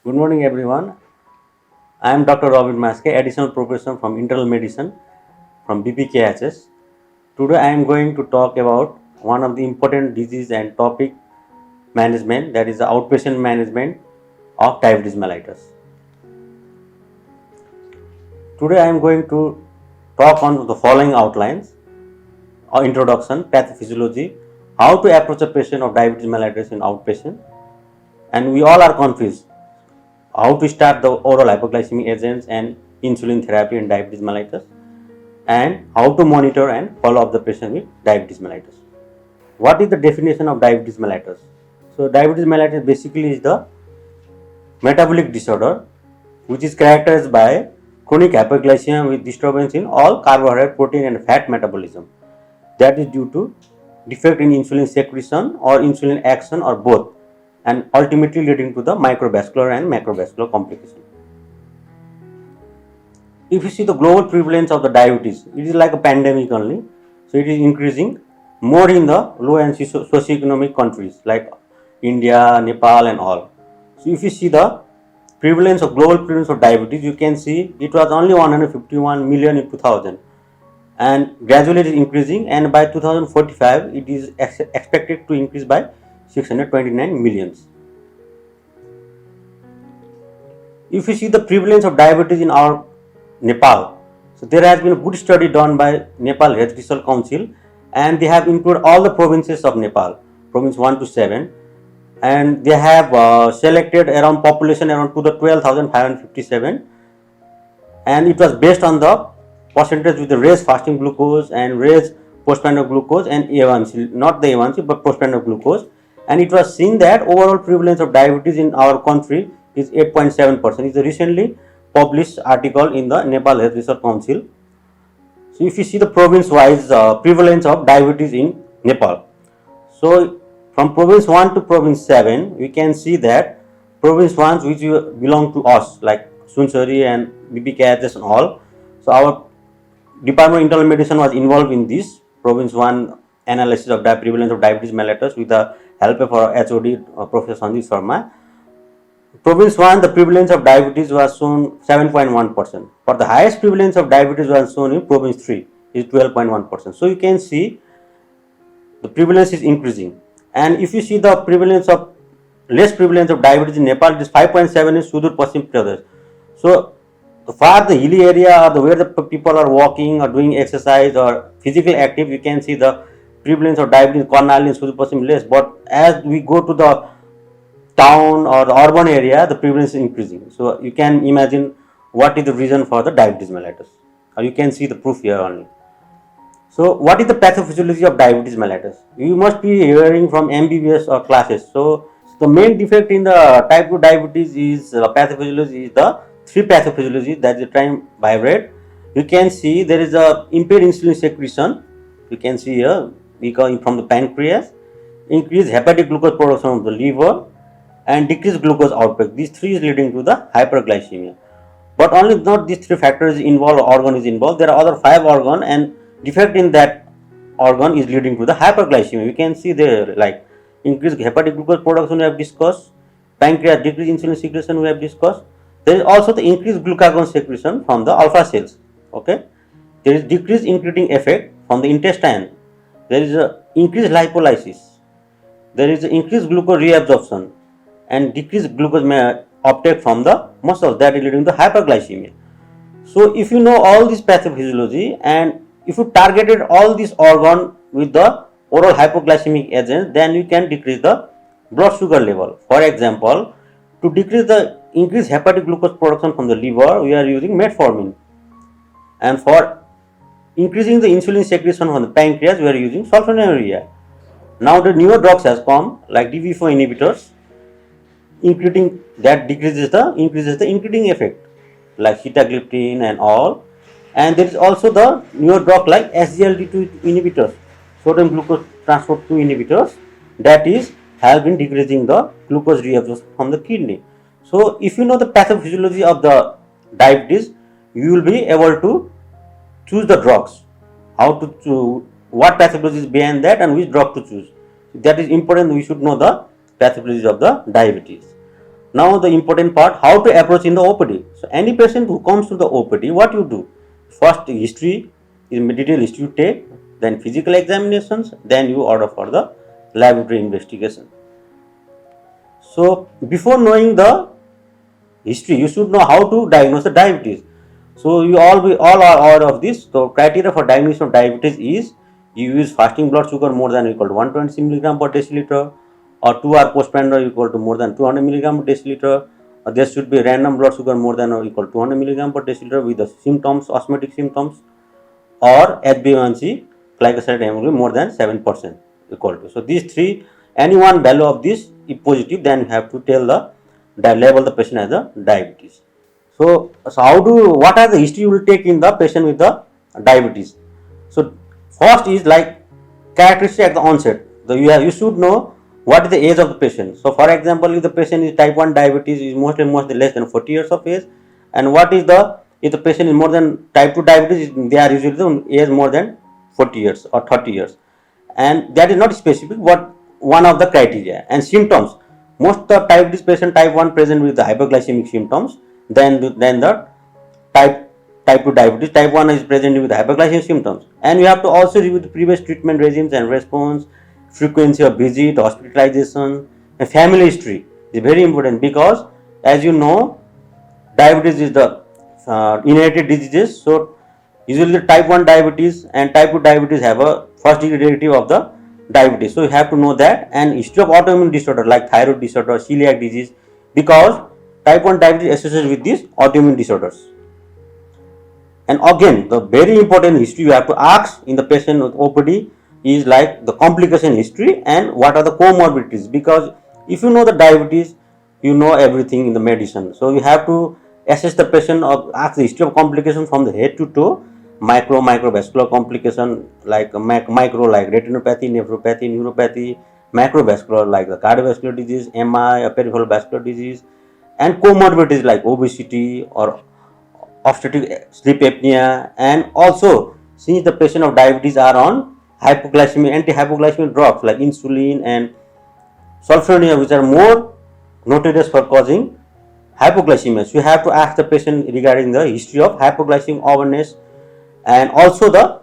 Good morning, everyone. I am Dr. Robin Maske, additional professor from internal medicine from BPKHS. Today, I am going to talk about one of the important disease and topic management, that is the outpatient management of diabetes mellitus. Today, I am going to talk on the following outlines: or introduction, pathophysiology, how to approach a patient of diabetes mellitus in outpatient, and we all are confused how to start the oral hypoglycemic agents and insulin therapy in diabetes mellitus, and how to monitor and follow up the patient with diabetes mellitus. What is the definition of diabetes mellitus? So, diabetes mellitus basically is the metabolic disorder which is characterized by chronic hyperglycemia with disturbance in all carbohydrate, protein and fat metabolism, that is due to defect in insulin secretion or insulin action or both, and ultimately leading to the microvascular and macrovascular complication. If you see the global prevalence of the diabetes, it is like a pandemic only. So it is increasing more in the low and socioeconomic countries like India, Nepal and all. So if you see the prevalence of global prevalence of diabetes, you can see it was only 151 million in 2000 and gradually it is increasing, and by 2045 it is expected to increase by 629 millions. If you see the prevalence of diabetes in our Nepal, so there has been a good study done by Nepal Health Research Council, and they have included all the provinces of Nepal, province 1 to 7, and they have selected around population around to the 12,557, and it was based on the percentage with the raised fasting glucose and raised postprandial glucose and A1C, not the A1C but postprandial glucose, and it was seen that overall prevalence of diabetes in our country is 8.7%. It's a recently published article in the Nepal Health Research Council. So if you see the province wise prevalence of diabetes in Nepal, so from province 1 to province 7, we can see that province 1 which belong to us like Sunsari and BPKHS and all. So our Department of Internal Medicine was involved in this province 1 analysis of the prevalence of diabetes mellitus with the help of our HOD Professor Sanjeev Sharma. Province 1, the prevalence of diabetes was shown 7.1%. For the highest prevalence of diabetes was shown in province 3 is 12.1%. So you can see the prevalence is increasing. And if you see the prevalence of less prevalence of diabetes in Nepal, it is 5.7 in Sudur Paschim Pradesh. So far the hilly area or the where the people are walking or doing exercise or physically active, you can see the prevalence of diabetes in Karnal and Sudur Paschim less. But as we go to the town or the urban area, the prevalence is increasing. So you can imagine what is the reason for the diabetes mellitus, or you can see the proof here only. So what is the pathophysiology of diabetes mellitus? You must be hearing from MBBS or classes. So the main defect in the type 2 diabetes is pathophysiology is the 3 pathophysiology, that is the triumvirate. You can see there is a impaired insulin secretion. You can see here from the pancreas, increased hepatic glucose production of the liver, and decreased glucose output. These 3 is leading to the hyperglycemia. But only not these 3 factors involved, organ is involved. There are other 5 organ, and defect in that organ is leading to the hyperglycemia. You can see there like increased hepatic glucose production we have discussed, pancreas decreased insulin secretion we have discussed. There is also the increased glucagon secretion from the alpha cells. Okay, there is decreased incretin effect from the intestine. There is a increased lipolysis. There is increased glucose reabsorption and decreased glucose uptake from the muscles, that is leading to hyperglycemia. So if you know all this pathophysiology and if you targeted all these organ with the oral hypoglycemic agents, then you can decrease the blood sugar level. For example, to decrease the increased hepatic glucose production from the liver, we are using metformin, and for increasing the insulin secretion from the pancreas, we are using sulfonylurea. Now the newer drugs has come like DB4 inhibitors, increasing that increases the incretin effect like sitagliptin and all. And there is also the newer drug like SGLT2 inhibitors, sodium glucose transport 2 inhibitors, that is have been decreasing the glucose reabsorption from the kidney. So if you know the pathophysiology of the diabetes, you will be able to choose the drugs, how to choose, what pathophysiology is behind that and which drug to choose. That is important. We should know the pathophysiology of the diabetes. Now the important part, how to approach in the OPD. So any patient who comes to the OPD, what you do? First history, in detailed history you take, then physical examinations, then you order for the laboratory investigation. So before knowing the history, you should know how to diagnose the diabetes. So you all are aware of this. So criteria for diagnosis of diabetes is you use fasting blood sugar more than or equal to 120 milligram per deciliter, or 2 hour postprandial equal to more than 200 milligram per deciliter. Or there should be random blood sugar more than or equal to 200 milligram per deciliter with the symptoms, osmotic symptoms, or HbA1c, glycoside hemoglobin more than 7% equal to. So these three, any one value of this if positive, then you have to tell the label the patient as a diabetes. So what are the history you will take in the patient with the diabetes? So first is like characteristic at the onset. You should know what is the age of the patient. So for example, if the patient is type 1 diabetes, is mostly less than 40 years of age, and what is the, if the patient is more than type 2 diabetes, they are usually the age more than 40 years or 30 years, and that is not specific but one of the criteria. And symptoms, most of the diabetes patient type 1 present with the hyperglycemic symptoms, then the type 2 diabetes, type 1 is present with hyperglycemic symptoms. And you have to also review the previous treatment regimes and response, frequency of visit, hospitalization, and family history is very important, because as you know, diabetes is the inherited diseases. So usually the type 1 diabetes and type 2 diabetes have a first degree relative of the diabetes. So you have to know that. And history of autoimmune disorder like thyroid disorder, celiac disease, because type 1 diabetes associated with these autoimmune disorders. And again, the very important history you have to ask in the patient with OPD is like the complication history and what are the comorbidities, because if you know the diabetes, you know everything in the medicine. So you have to assess the patient or ask the history of complication from the head to toe, microvascular complication like micro like retinopathy, nephropathy, neuropathy, macrovascular like the cardiovascular disease, MI, peripheral vascular disease, and comorbidities like obesity or obstructive sleep apnea. And also, since the patient of diabetes are on hypoglycemic, anti-hypoglycemic drugs like insulin and sulfonylurea, which are more notorious for causing hypoglycemia, so you have to ask the patient regarding the history of hypoglycemic awareness, and also the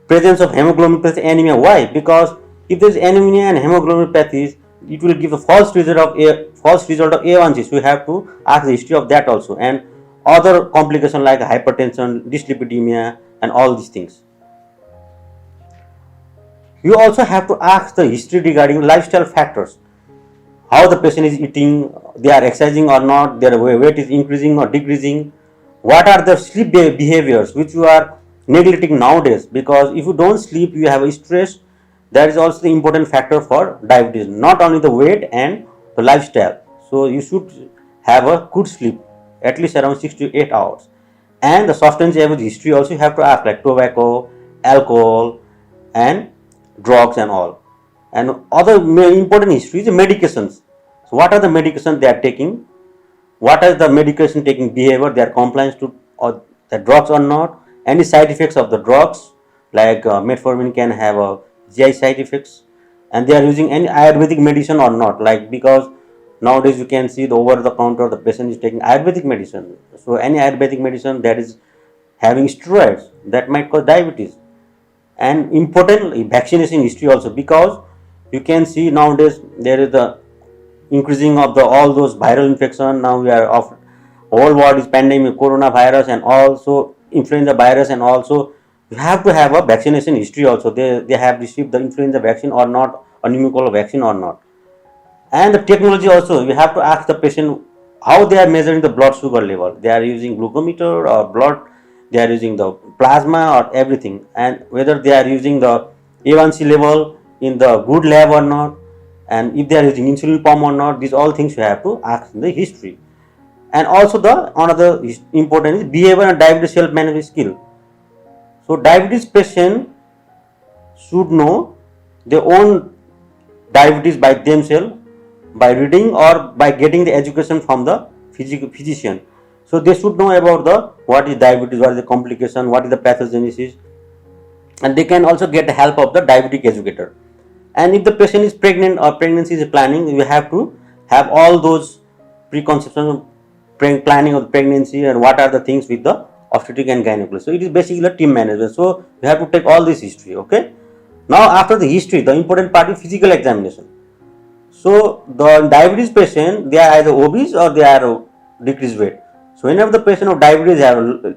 presence of hemoglobinopathy anemia. Why? Because if there is anemia and hemoglobinopathies, it will give a false result of A1C. So you have to ask the history of that also, and other complications like hypertension, dyslipidemia, and all these things. You also have to ask the history regarding lifestyle factors, how the patient is eating, they are exercising or not, their weight is increasing or decreasing, what are the sleep behaviors which you are neglecting nowadays, because if you don't sleep, you have a stress. That is also the important factor for diabetes, not only the weight and the lifestyle. So you should have a good sleep, at least around 6 to 8 hours. And the substance abuse history also you have to ask, like tobacco, alcohol, and drugs and all. And other important history is the medications. So what are the medications they are taking, what are the medication taking behavior, they are compliant to or the drugs or not, any side effects of the drugs like metformin can have a GI side effects, and they are using any Ayurvedic medicine or not, like because nowadays you can see the over the counter the patient is taking Ayurvedic medicine. So any Ayurvedic medicine that is having steroids, that might cause diabetes. And important vaccination history also, because you can see nowadays there is the increasing of the all those viral infection. Now we are of whole world is pandemic, coronavirus, and also influenza virus, and also you have to have a vaccination history also, they have received the influenza vaccine or not, or pneumococcal vaccine or not. And the technology also, you have to ask the patient how they are measuring the blood sugar level, they are using glucometer or blood, they are using the plasma or everything, and whether they are using the A1C level in the good lab or not, and if they are using insulin pump or not. These all things you have to ask in the history. And also the another important is behavior and diabetes self management skill. So diabetes patient should know their own diabetes by themselves, by reading or by getting the education from the physician. So they should know about the what is diabetes, what is the complication, what is the pathogenesis, and they can also get the help of the diabetic educator. And if the patient is pregnant or pregnancy is planning, you have to have all those preconception, planning of the pregnancy, and what are the things with the obstetric and gynecology. So it is basically a team management. So you have to take all this history. Okay. Now after the history, the important part is physical examination. So the diabetes patient, they are either obese or they are decreased weight. So whenever the patient of diabetes have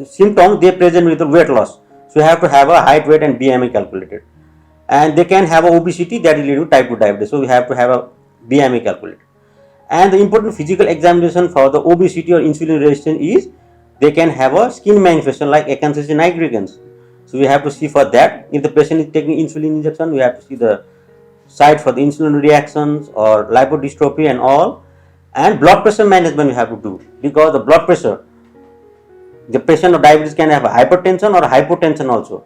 symptoms, they present with the weight loss. So you have to have a height, weight, and BMI calculated. And they can have a obesity that is leading to type 2 diabetes. So we have to have a BMI calculated. And the important physical examination for the obesity or insulin resistance is they can have a skin manifestation like acanthosis nigricans. So we have to see for that. If the patient is taking insulin injection, we have to see the site for the insulin reactions or lipodystrophy and all. And blood pressure management we have to do, because the blood pressure, the patient of diabetes can have hypertension or hypotension also.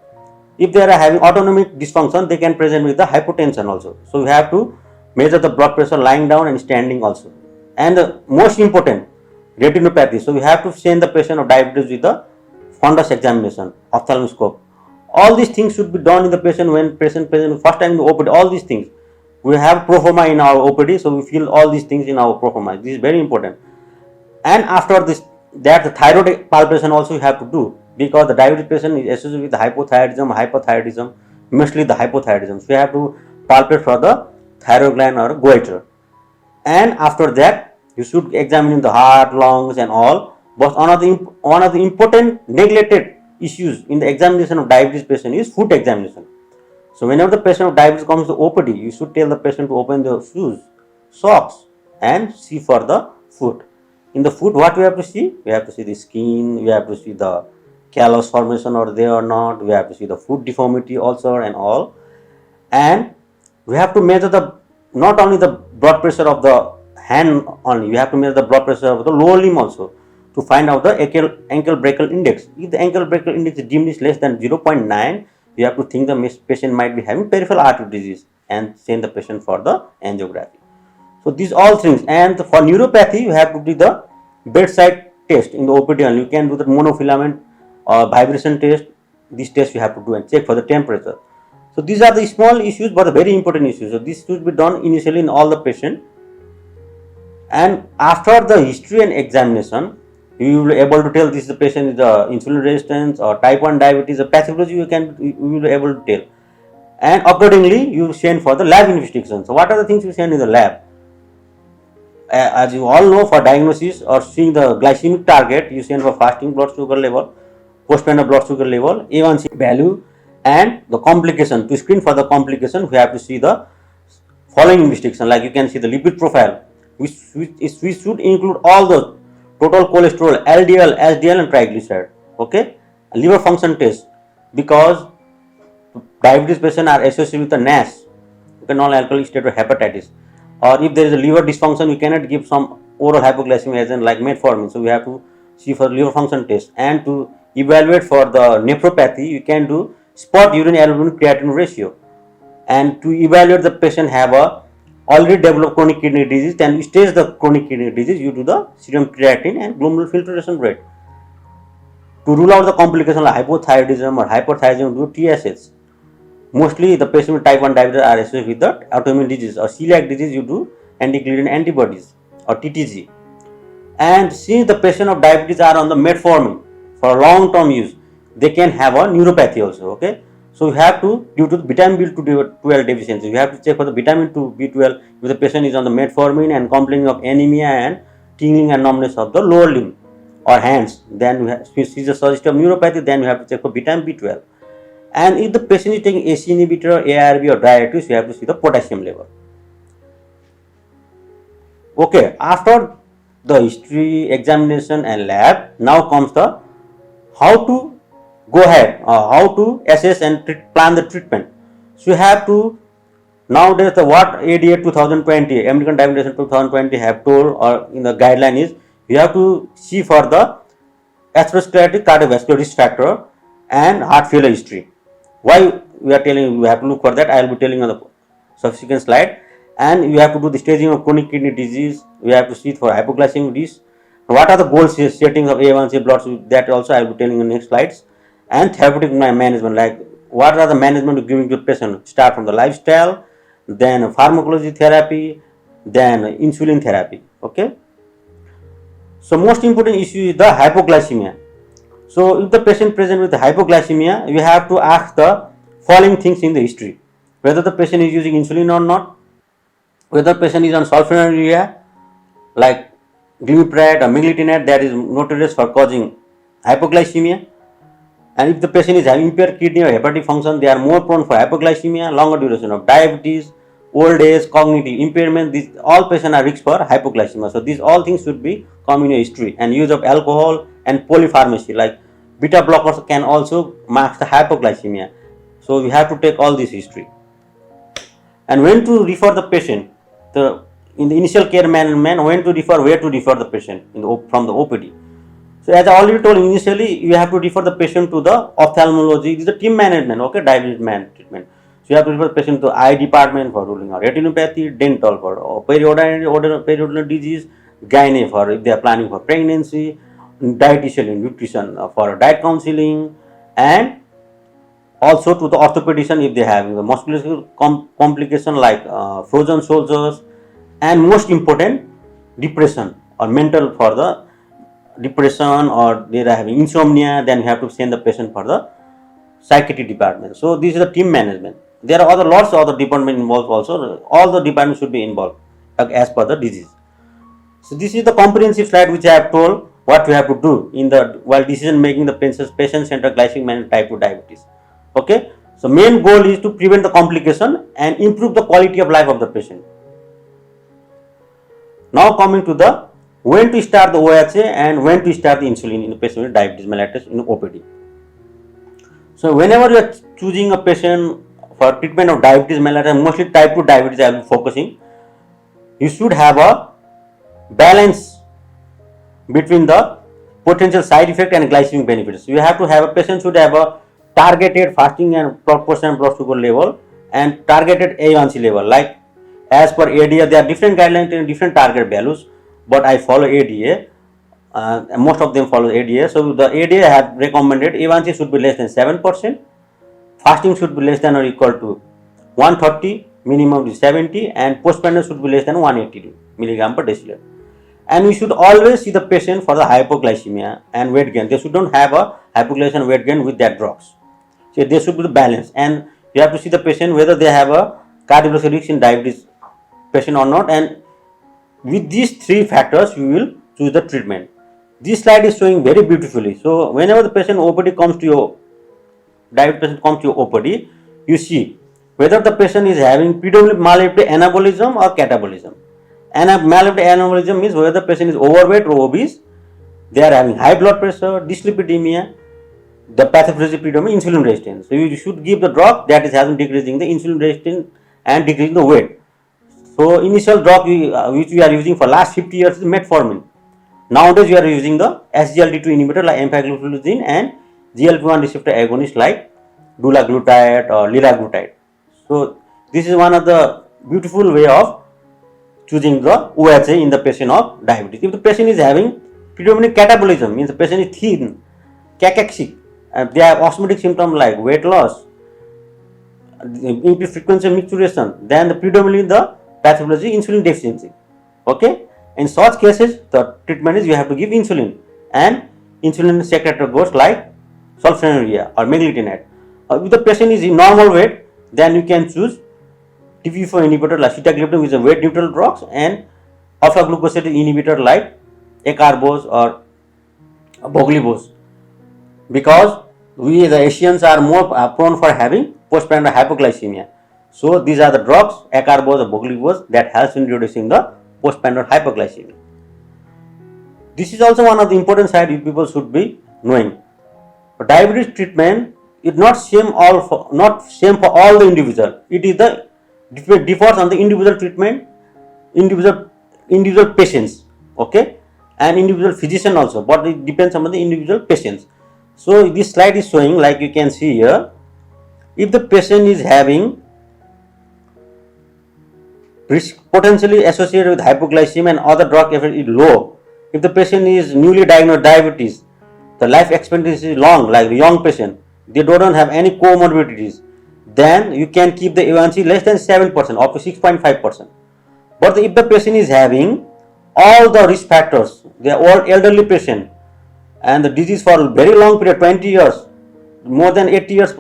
If they are having autonomic dysfunction, they can present with the hypotension also. So we have to measure the blood pressure lying down and standing also. And the most important, retinopathy. So we have to send the patient of diabetes with the fundus examination, ophthalmoscope. All these things should be done in the patient when patient first time in the OPD. All these things. We have pro forma in our OPD, so we feel all these things in our pro forma. This is very important. And after this, that the thyroid palpation also you have to do, because the diabetes patient is associated with hypothyroidism, hypothyroidism, mostly the hypothyroidism. So you have to palpate for the thyroid gland or goiter. And after that, you should examine the heart, lungs, and all. But one of the important neglected issues in the examination of diabetes patient is foot examination. So whenever the patient of diabetes comes to OPD, you should tell the patient to open the shoes, socks, and see for the foot. In the foot, what we have to see? We have to see the skin, we have to see the callus formation or there or not, we have to see the foot deformity also and all. And we have to measure the not only the blood pressure of the hand only, we have to measure the blood pressure of the lower limb also to find out the ankle brachial index. If the ankle brachial index is deemed is less than 0.9, you have to think the patient might be having peripheral artery disease and send the patient for the angiography. So these all things. And for neuropathy, you have to do the bedside test in the OPD only. You can do the monofilament or vibration test. These tests you have to do and check for the temperature. So these are the small issues but very important issues. So this should be done initially in all the patient. And after the history and examination, you will be able to tell this the patient is insulin resistance or type 1 diabetes. The pathology you will be able to tell. And accordingly, you send for the lab investigation. So what are the things you send in the lab? As you all know, for diagnosis or seeing the glycemic target, you send for fasting blood sugar level, postprandial blood sugar level, A1C value, and the complication. To screen for the complication, we have to see the following investigation. Like you can see the lipid profile, which should include all the total cholesterol, LDL, HDL, and triglyceride. Okay, liver function test, because diabetes patients are associated with the NASH, non-alcoholic steatohepatitis. Or if there is a liver dysfunction, we cannot give some oral hypoglycemic agent like metformin. So we have to see for liver function test. And to evaluate for the nephropathy, you can do spot urine albumin creatinine ratio. And to evaluate the patient have a already developed chronic kidney disease, then you stage the chronic kidney disease, you do the serum creatinine and glomerular filtration rate. To rule out the complication like hypothyroidism or hyperthyroidism, do TSH. Mostly the patient with type 1 diabetes are associated with the autoimmune disease or celiac disease, you do anti-gliadin antibodies or TTG. And since the patient of diabetes are on the metformin for long-term use, they can have a neuropathy also. Okay, so you have to, due to the vitamin B12 deficiency, you have to check for the vitamin B12 if the patient is on the metformin and complaining of anemia and tingling and numbness of the lower limb or hands. Then you have, if is a suggestion of neuropathy, then you have to check for vitamin B12. And if the patient is taking ACE inhibitor, ARB, or diuretics, you have to see the potassium level. Okay, after the history, examination, and lab, now comes the how to go ahead, how to assess and plan the treatment. So you have to, nowadays the what ADA 2020, American Diabetes 2020 have told or in the guideline is, you have to see for the atherosclerotic cardiovascular risk factor and heart failure history. Why we are telling we have to look for that, I will be telling on the subsequent slide. And you have to do the staging of chronic kidney disease. We have to see for hypoglycemic disease. What are the goal settings of A1C blood sugar, that also I will be telling in the next slides. And therapeutic management, like what are the management of giving to the patient, start from the lifestyle, then pharmacology therapy, then insulin therapy. Okay, So most important issue is the hypoglycemia. So if the patient present with hypoglycemia, you have to ask the following things in the history: whether the patient is using insulin or not, whether the patient is on sulfonylurea like glimepiride or meglitinate that is notorious for causing hypoglycemia, and if the patient is having impaired kidney or hepatic function, they are more prone for hypoglycemia, longer duration of diabetes, old age, cognitive impairment. These all patients are risk for hypoglycemia. So these all things should be come in your history. And use of alcohol and polypharmacy like beta blockers can also mask the hypoglycemia. So we have to take all this history. And when to refer the patient, in the initial care management, when to refer, where to refer the patient from the OPD. So as I already told initially, you have to refer the patient to the ophthalmology. This is the team management, okay, diabetes treatment. So you have to refer the patient to eye department for ruling out retinopathy, dental for periodontal disease, gynae for if they are planning for pregnancy, dietitian and nutrition for diet counseling, and also to the orthopedician if they have the musculoskeletal complication like frozen shoulders, and most important, depression or mental for the depression, or they are having insomnia, then you have to send the patient for the psychiatric department. So this is the team management. There are lots of other department involved also. All the departments should be involved as per the disease. So this is the comprehensive slide which I have told what we have to do in the while decision making the patient-centered glycemic management type 2 diabetes. Okay. So main goal is to prevent the complication and improve the quality of life of the patient. Now coming to the when to start the OHA and when to start the insulin in the patient with diabetes mellitus in OPD. So whenever you are choosing a patient for treatment of diabetes mellitus, mostly type 2 diabetes I will be focusing, you should have a balance between the potential side effect and glycemic benefits. You have to have a patient should have a targeted fasting and proportion blood sugar level and targeted A1C level. Like as per ADA, there are different guidelines and different target values, but I follow ADA. Most of them follow ADA. So the ADA have recommended A1C should be less than 7%, fasting should be less than or equal to 130, minimum is 70, and postprandial should be less than 180 milligram per deciliter. And we should always see the patient for the hypoglycemia and weight gain. They should not have a hypoglycemia and weight gain with that drugs. So they should be the balance, and you have to see the patient whether they have a cardiovascular risk in diabetes patient or not, and with these three factors you will choose the treatment. This slide is showing very beautifully. So whenever the patient OPD comes to your diabetes patient comes to your OPD, you see whether the patient is having predominantly maladaptive anabolism or catabolism. Maladaptive anabolism means whether the patient is overweight or obese, they are having high blood pressure, dyslipidemia, the pathophysiology predominant insulin resistance. So you should give the drug that is having decreasing the insulin resistance and decreasing the weight. So initial drug which we are using for last 50 years is metformin. Nowadays we are using the SGLT2 inhibitor like empagliflozin and GLP-1 receptor agonist like dulaglutide or liraglutide. So this is one of the beautiful way of choosing the OHA in the patient of diabetes. If the patient is having predominant catabolism, means the patient is thin, cachexic, they have osmotic symptoms like weight loss, increased frequency of micturition, then the predominantly the pathology insulin deficiency. Okay, in such cases the treatment is you have to give insulin, and insulin secretator goes like sulfonylurea or meglitinate. If the patient is in normal weight, then you can choose DPP-4 inhibitor like sitagliptin, which is a weight neutral drugs, and alpha glucosidase inhibitor like acarbose or voglibose, because we the Asians are more prone for having postprandial hypoglycemia. So these are the drugs acarbose or voglibose that helps in reducing the postprandial hypoglycemia. This is also one of the important side people should be knowing. But diabetes treatment is not same for all the individual. It is the differs on the individual treatment, individual patients, okay, and individual physician also, but it depends on the individual patients. So this slide is showing, like you can see here, if the patient is having risk potentially associated with hypoglycemia and other drug effect is low, if the patient is newly diagnosed diabetes, the life expectancy is long, like the young patient, they don't have any comorbidities, then you can keep the A1C less than 7%, up to 6.5%. But if the patient is having all the risk factors. They are all elderly patient and the disease for very long period, 20 years, more than 80 years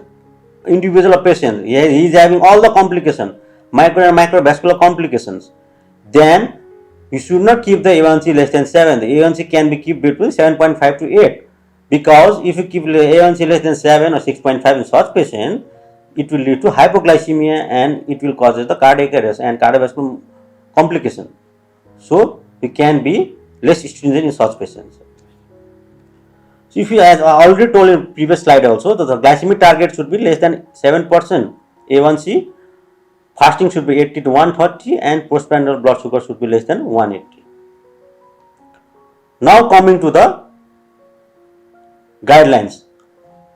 individual patient. He is having all the complications, micro and microvascular complications. Then you should not keep the A1C less than 7. The A1C can be kept between 7.5 to 8, because if you keep A1C less than 7 or 6.5 in such patient, it will lead to hypoglycemia and it will cause the cardiac arrest and cardiovascular complication. So we can be less stringent in such patients. So if you, as I already told in previous slide also, that the glycemic target should be less than 7% A1C, fasting should be 80 to 130, and postprandial blood sugar should be less than 180. Now coming to the guidelines,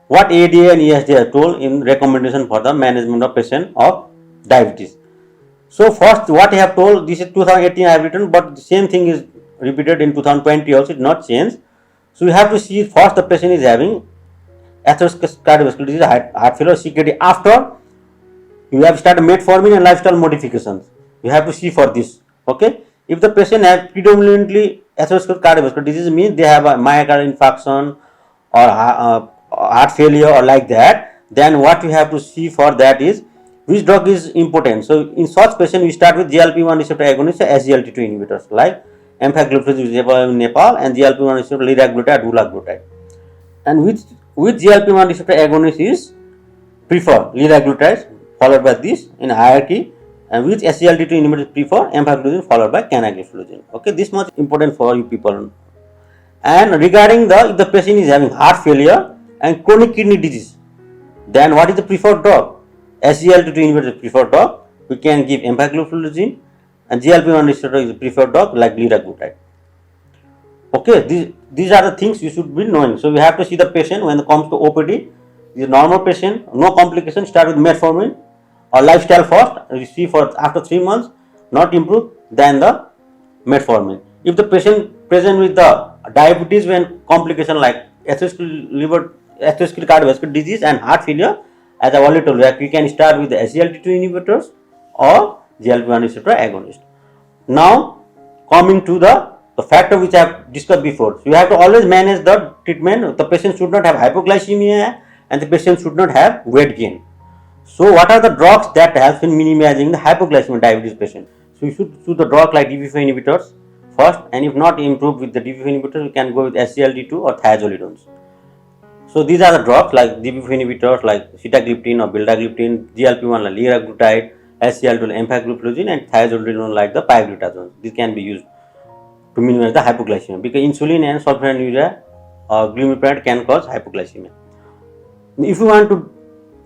what ADA and ESD are told in recommendation for the management of patient of diabetes. So first, what I have told, this is 2018 I have written, but the same thing is repeated in 2020 also, it did not change. So you have to see first the patient is having atherosclerotic cardiovascular disease, heart failure, CKD. After you have started metformin and lifestyle modifications, you have to see for this. Okay, if the patient has predominantly atherosclerotic cardiovascular disease, means they have a myocardial infarction or heart failure or like that, then what we have to see for that is which drug is important. So in such patient we start with GLP-1 receptor agonists, SGLT2 inhibitors like empagliflozin in Nepal and GLP-1 receptor liraglutide, dulaglutide. And which GLP-1 receptor agonist is preferred? Liraglutide followed by this in hierarchy, and which SGLT2 inhibitors prefer? Empagliflozin followed by canagliflozin. Okay, this much important for you people. And regarding if the patient is having heart failure and chronic kidney disease, then what is the preferred drug? SGLT2 inhibitor is preferred drug. We can give empagliflozin, and GLP-1 receptor is a preferred drug like liraglutide. Okay, these are the things you should be knowing. So we have to see the patient when it comes to OPD. This is normal patient, no complication, start with metformin or lifestyle first. You see for after 3 months not improve, then the metformin. If the patient present with the diabetes when complication like atherosclerotic cardiovascular disease and heart failure, as I already told you, we can start with the SGLT2 inhibitors or GLP-1 receptor agonist. Now coming to the factor which I have discussed before. So you have to always manage the treatment. The patient should not have hypoglycemia and the patient should not have weight gain. So what are the drugs that help in minimizing the hypoglycemic diabetes patient? So you should choose the drug like DPP-4 inhibitors first, and if not improved with the DPP-4 inhibitors, you can go with SGLT2 or thiazolidones. So these are the drugs like DPP-4 inhibitors like sitagliptin or vildagliptin, GLP-1 like liraglutide, SGLT2 empagliflozin, and thiazolidone like the pioglitazone. These can be used to minimize the hypoglycemia, because insulin and sulfonylurea or glimepiride can cause hypoglycemia. If you want to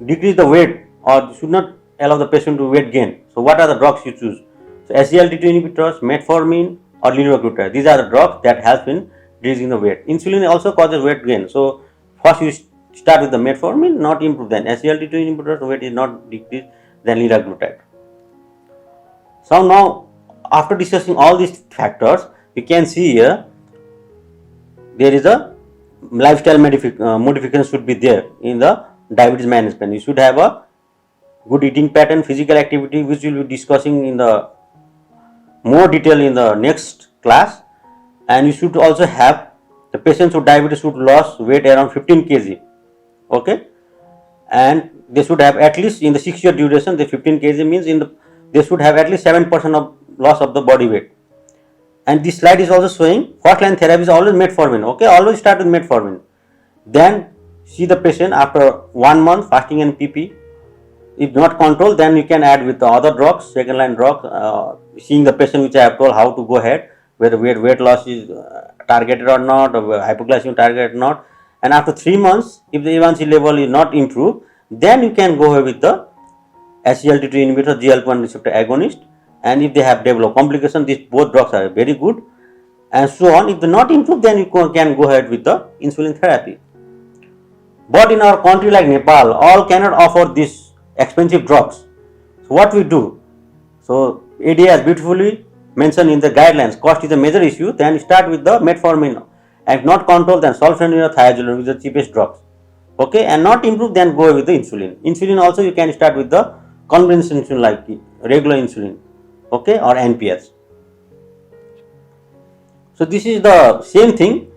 decrease the weight or should not allow the patient to weight gain, so what are the drugs you choose? So SGLT2 inhibitors, metformin or liraglutide. These are the drugs that help in decreasing the weight. Insulin also causes weight gain. So first you start with the metformin, not improve, then SGLT2 inhibitors, weight is not decreased, then liraglutide. So now after discussing all these factors, you can see here there is a lifestyle modification should be there in the diabetes management. You should have a good eating pattern, physical activity, which we will be discussing in the more detail in the next class. And you should also have the patients with diabetes should lose weight around 15 kg. Okay, and they should have at least in the 6-year duration, the 15 kg means they should have at least 7% of loss of the body weight. And this slide is also showing first line therapy is always metformin. Okay, always start with metformin. Then see the patient after 1 month fasting and PP. If not controlled, then you can add with the other drugs, second line drugs. Seeing the patient which I have told how to go ahead, whether weight loss is targeted or not, or hypoglycemia targeted or not. And after 3 months, if the A1C level is not improved, then you can go ahead with the SGLT2 inhibitor, GLP-1 receptor agonist. And if they have developed complications, these both drugs are very good, and so on. If they not improve, then you can go ahead with the insulin therapy. But in our country like Nepal, all cannot offer these expensive drugs. So what we do? So ADA has beautifully mentioned in the guidelines, cost is a major issue. Then start with the metformin, and if not control, then sulfonylurea, thiazolidine, which are the cheapest drugs. Okay, and not improve, then go with the insulin. Insulin also you can start with the conventional insulin like regular insulin. Okay, or NPS. So this is the same thing,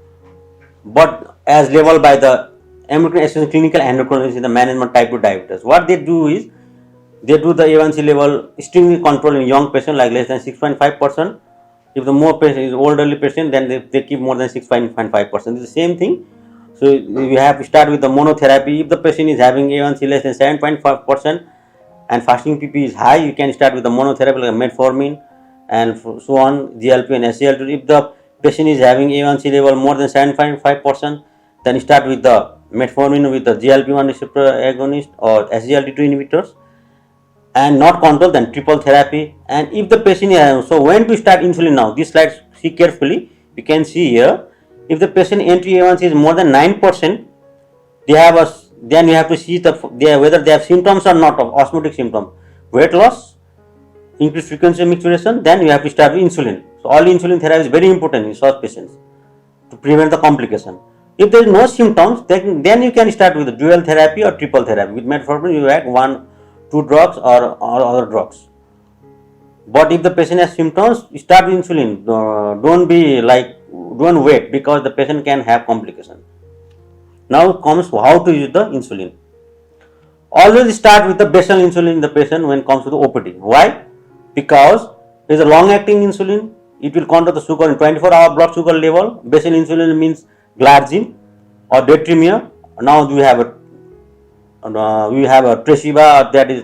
but as labeled by the American Association of Clinical Endocrinologists in the management type 2 diabetes. What they do is they do the A1C level extremely controlled in young patient, like less than 6.5%. If the more patient is elderly patient, then they keep more than 6.5%. It's the same thing. So you have to start with the monotherapy. If the patient is having A1C less than 7.5% and fasting PP is high, you can start with the monotherapy like metformin and so on, GLP and SGLT. If the patient is having A1C level more than 7.5%, then start with the metformin with the GLP-1 receptor agonist or SGLT2 inhibitors, and not control, then triple therapy. And if the patient is, so when to start insulin now, this slide see carefully, you can see here, if the patient entry A1C is more than 9%, they have a, then you have to see whether they have symptoms or not of osmotic symptom, weight loss, increased frequency of micturition, then you have to start with insulin. So all insulin therapy is very important in such patients to prevent the complication. If there is no symptoms, then you can start with dual therapy or triple therapy. With metformin, you add 2 drugs or other drugs. But if the patient has symptoms, start with insulin. Don't wait, because the patient can have complication. Now comes how to use the insulin. Always start with the basal insulin in the patient when it comes to the OPD. Why? Because it is a long-acting insulin. It will control the sugar in 24-hour blood sugar level. Basal insulin means glargine or detremia. Now we have a Tresiba, that is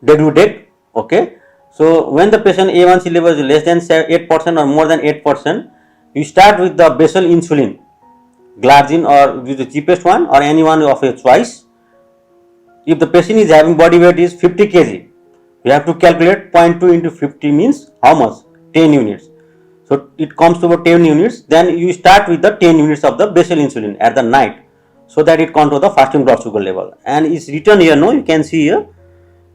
degludec. Okay. So when the patient A1C level is less than 8% or more than 8%, you start with the basal insulin, glargine, or with the cheapest one or any one of your choice. If the patient is having body weight is 50 kg, you have to calculate 0.2 into 50 means how much? 10 units. So it comes to about 10 units. Then you start with the 10 units of the basal insulin at the night, so that it controls the fasting blood sugar level. And it's written here, no, you can see here,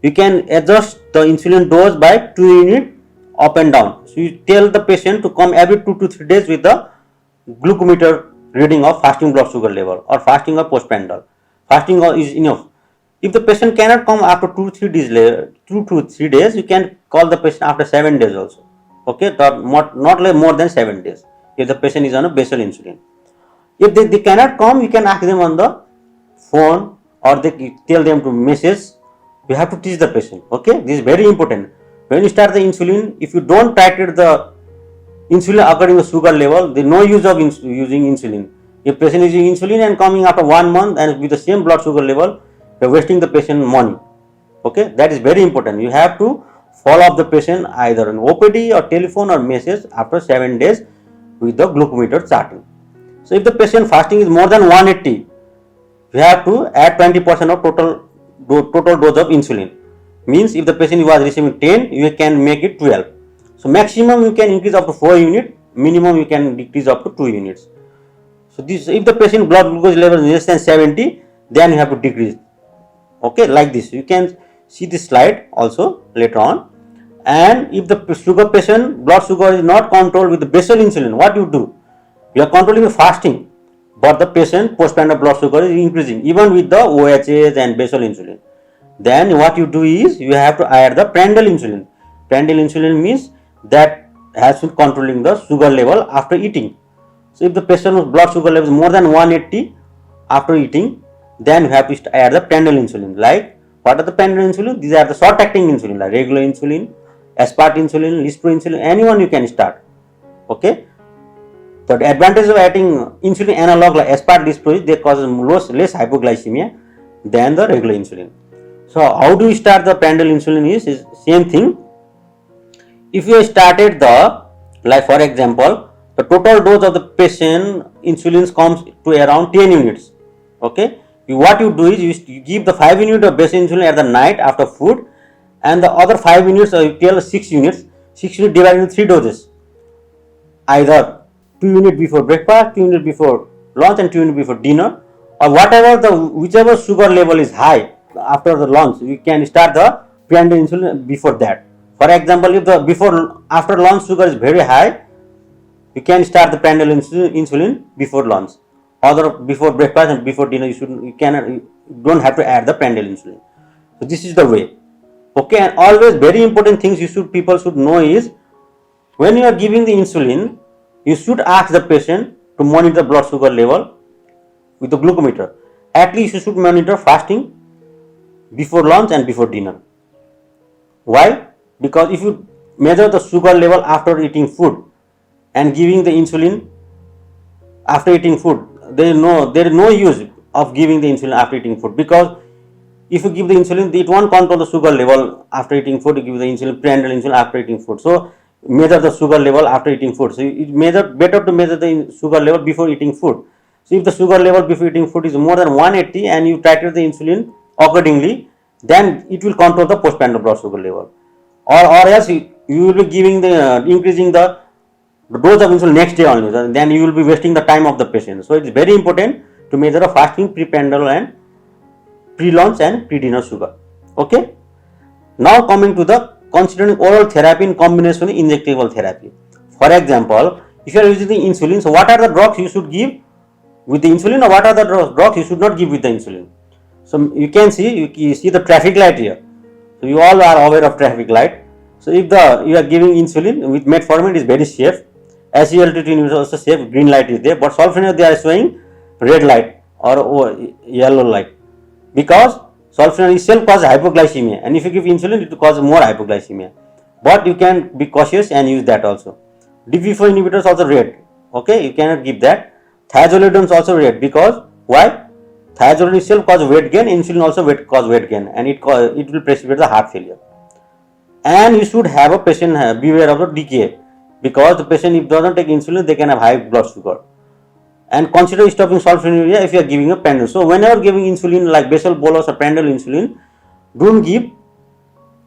you can adjust the insulin dose by 2 units up and down. So you tell the patient to come every 2 to 3 days with the glucometer reading of fasting blood sugar level or fasting or postprandial. Fasting is enough. If the patient cannot come after 2 to 3 days, you can call the patient after 7 days also. Okay, not more than 7 days if the patient is on a basal insulin. If they cannot come, you can ask them on the phone or they tell them to message. You have to teach the patient. Okay, this is very important. When you start the insulin, if you don't titrate the insulin according to sugar level, there is no use of using insulin. If patient is using insulin and coming after 1 month and with the same blood sugar level, you are wasting the patient money. Okay, that is very important. You have to follow up the patient either on OPD or telephone or message after 7 days with the glucometer charting. So if the patient fasting is more than 180, you have to add 20% of total dose of insulin. Means if the patient was receiving 10, you can make it 12. So maximum you can increase up to 4 units, minimum you can decrease up to 2 units. So this, if the patient blood glucose level is less than 70, then you have to decrease. Okay, like this. You can see this slide also later on. And if the sugar patient blood sugar is not controlled with the basal insulin, what you do? You are controlling the fasting, but the patient postprandial blood sugar is increasing even with the OHS and basal insulin. Then what you do is you have to add the prandial insulin. Prandial insulin means that has been controlling the sugar level after eating. So if the patient's blood sugar level is more than 180 after eating, then you have to add the prandial insulin. Like, what are the prandial insulin? These are the short acting insulin like regular insulin, aspart insulin, lispro insulin, anyone you can start. Okay. The advantage of adding insulin analog like aspart, lispro is they cause less hypoglycemia than the regular insulin. So how do we start the prandial insulin is same thing. If you started the, like for example, the total dose of the patient insulin comes to around 10 units. Okay. What you do is you give the 5 units of basal insulin at the night after food, and the other 5 units, you tell 6 units. 6 units divided into 3 doses. Either 2 units before breakfast, 2 units before lunch, and 2 units before dinner, or whichever sugar level is high after the lunch, you can start the prandial insulin before that. For example, if the after lunch sugar is very high, you can start the prandial insulin before lunch. Other before breakfast and before dinner, you don't have to add the prandial insulin. So this is the way. Okay, and always very important things people should know is when you are giving the insulin, you should ask the patient to monitor blood sugar level with the glucometer. At least you should monitor fasting, before lunch and before dinner. Why? Because if you measure the sugar level after eating food and giving the insulin after eating food, there is no use of giving the insulin after eating food, because if you give the insulin, it won't control the sugar level after eating food. You give the insulin, prendial insulin after eating food. So measure the sugar level after eating food. So it better to measure the sugar level before eating food. So if the sugar level before eating food is more than 180 and you titrate the insulin accordingly, then it will control the postprandial blood sugar level. Or else you will be giving the increasing the dose of insulin next day only. Then you will be wasting the time of the patient. So it is very important to measure a fasting, preprandial and pre-lunch and pre-dinner sugar. Okay. Now coming to the considering oral therapy in combination with injectable therapy. For example, if you are using the insulin, so what are the drugs you should give with the insulin, or what are the drugs you should not give with the insulin? So you can see, you see the traffic light here. So you all are aware of traffic light. So if you are giving insulin with metformin, it is very safe. SGLT2 is also safe, green light is there, but sulfonylurea they are showing red light or yellow light, because sulfonylurea itself causes hypoglycemia, and if you give insulin, it will cause more hypoglycemia. But you can be cautious and use that also. DPP4 inhibitors also red. Okay, you cannot give that. Thiazolidine also red, because why? Thiazolidine itself causes weight gain, insulin also cause weight gain, and it will precipitate the heart failure. And you should have a patient beware of the DKA, because the patient if doesn't take insulin, they can have high blood sugar. And consider stopping sulfonylurea if you are giving a prandial. So whenever giving insulin like basal bolus or prandial insulin, don't give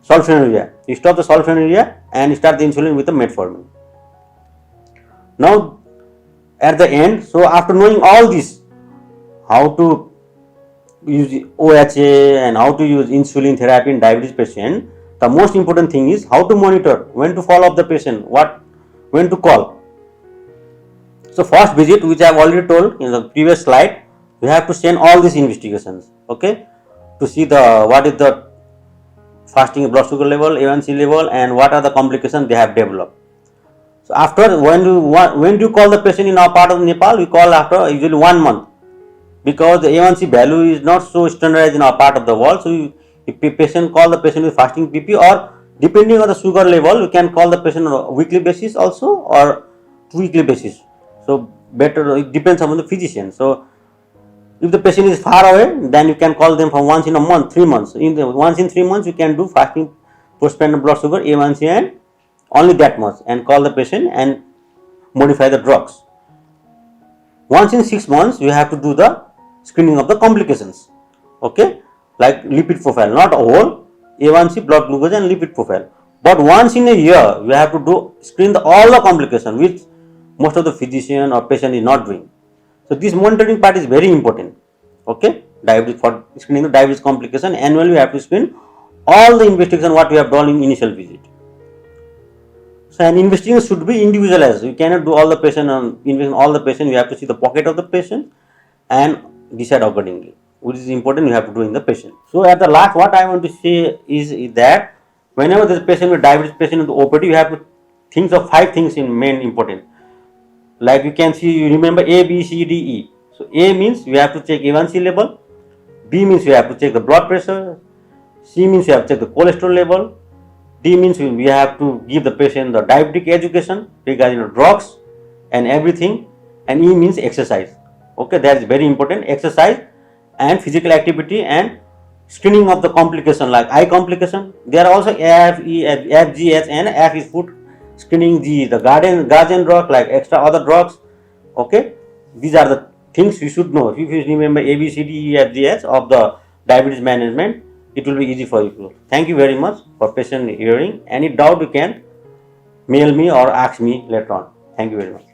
sulfonylurea. You stop the sulfonylurea and start the insulin with the metformin. Now at the end, so after knowing all this, how to use OHA and how to use insulin therapy in diabetes patient, the most important thing is how to monitor, when to follow up the patient, when to call. So first visit, which I have already told in the previous slide, we have to send all these investigations, okay, to see what is the fasting blood sugar level, A1C level, and what are the complications they have developed. So after, when do you call the patient in our part of Nepal? We call after usually 1 month, because the A1C value is not so standardized in our part of the world. So if patient call the patient with fasting BP, or depending on the sugar level, you can call the patient on a weekly basis also or 2 weekly basis. So better, it depends on the physician. So if the patient is far away, then you can call them for once in a month, 3 months. Once in 3 months, you can do fasting postprandial blood sugar, A1C, and only that much, and call the patient and modify the drugs. Once in 6 months, you have to do the screening of the complications, okay, like lipid profile, not a whole, A1C, blood glucose and lipid profile. But once in a year, you have to screen all the complications, which most of the physician or patient is not doing. So this monitoring part is very important, okay, diabetes, for screening the diabetes complication. Annually we have to screen all the investigation what we have done in initial visit. So an investigation should be individualized. You cannot do all the patient all the patient. You have to see the pocket of the patient and decide accordingly, which is important you have to do in the patient. So at the last, what I want to say is that whenever there is a patient with diabetes patient in the OPD, you have to think of 5 things in main important. Like you can see, you remember A, B, C, D, E. So A means you have to check A1C level, B means you have to check the blood pressure, C means you have to check the cholesterol level, D means we have to give the patient the diabetic education regarding the drugs and everything, and E means exercise. Okay, that is very important. Exercise and physical activity and screening of the complication like eye complication. There are also F, E, F, G, H, and F is food screening, G the guardian drug like extra other drugs. Okay, these are the things you should know. If you remember A, B, C, D, E, F, G, H of the diabetes management, it will be easy for you. Thank you very much for patient hearing. Any doubt you can mail me or ask me later on. Thank you very much.